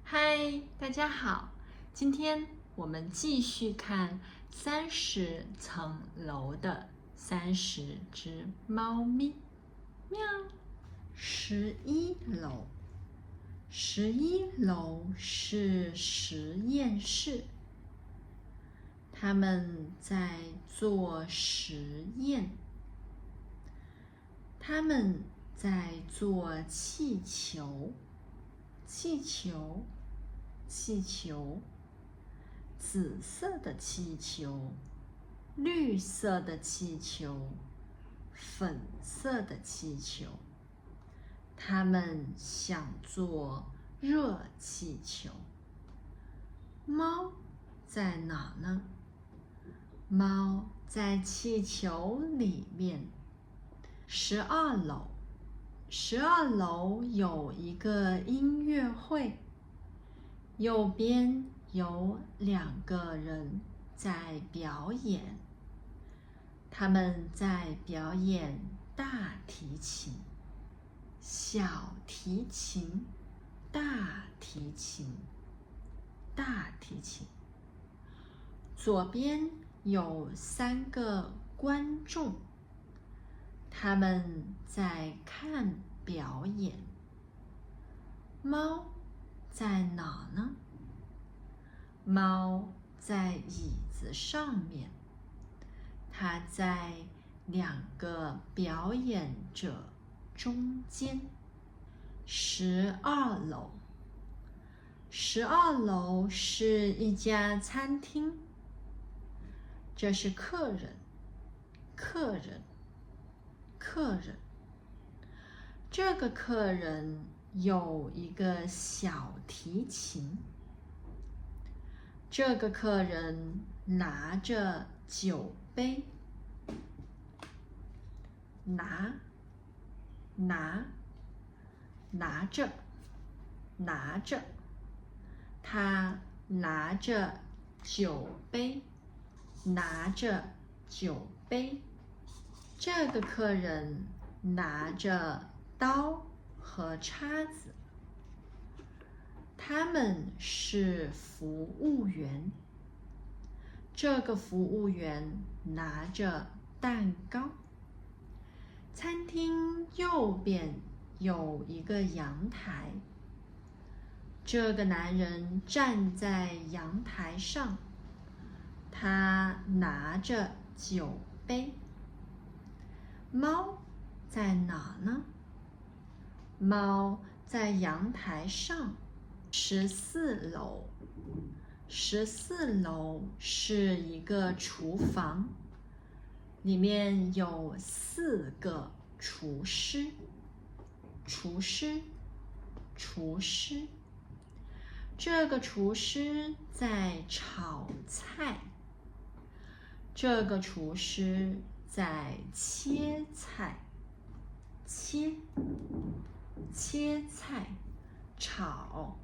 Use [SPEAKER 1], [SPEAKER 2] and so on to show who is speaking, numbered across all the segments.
[SPEAKER 1] 嗨，大家好！今天我们继续看30层楼的30只猫咪。喵！11楼，11楼是实验室，他们在做实验。他们在做气球，气球，气球，紫色的气球，绿色的气球，粉色的气球。他们想做热气球。猫在哪呢？猫在气球里面。12楼，12楼有一个音乐会，右边有2个人在表演，他们在表演大提琴、小提琴、大提琴、大提琴。左边有3个观众，他们在看表演。猫在哪呢？猫在椅子上面，它在2个表演者中间。12楼，12楼是一家餐厅，这是客人，客人，客人。这个客人有一个小提琴。这个客人拿着酒杯，拿着，他拿着酒杯，拿着酒杯。这个客人拿着刀和叉子。他们是服务员。这个服务员拿着蛋糕。餐厅右边有一个阳台。这个男人站在阳台上，他拿着酒杯。猫在哪呢？猫在阳台上。14楼，14楼是一个厨房，里面有4个厨师。这个厨师在炒菜，这个厨师在切菜，切菜，炒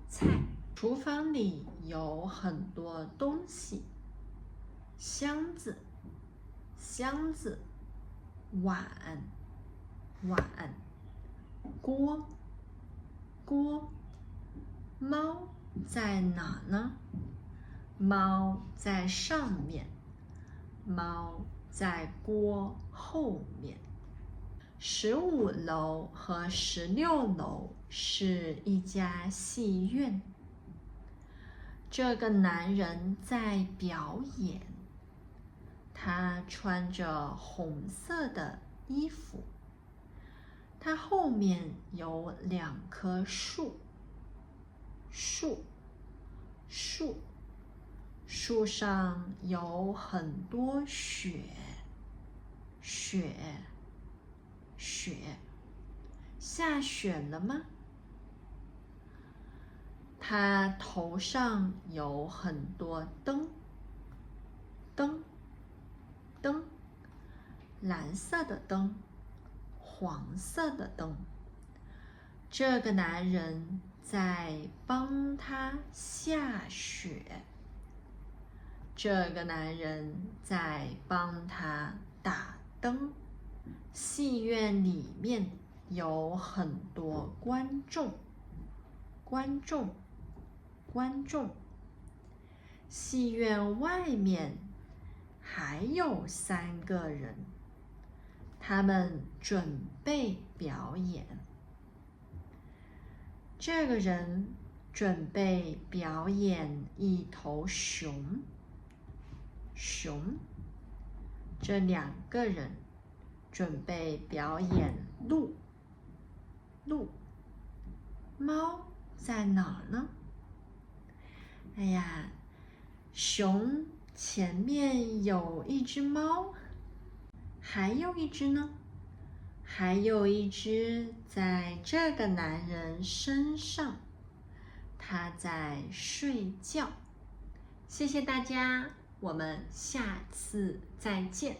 [SPEAKER 1] 菜。厨房里有很多东西，箱子，碗，锅。猫在哪呢？猫在上面，猫在锅后面。15楼和16楼是一家戏院。这个男人在表演，他穿着红色的衣服。他后面有2棵树，树上有很多雪，下雪了吗？他头上有很多灯，蓝色的灯，黄色的灯。这个男人在帮他下雪，这个男人在帮他打灯。戏院里面有很多观众。观众，观众。戏院外面还有3个人，他们准备表演。这个人准备表演一头熊，熊。这2个人准备表演鹿，鹿。猫在哪儿呢？哎呀，熊前面有一只猫，还有一只呢？还有一只在这个男人身上，他在睡觉。谢谢大家，我们下次再见。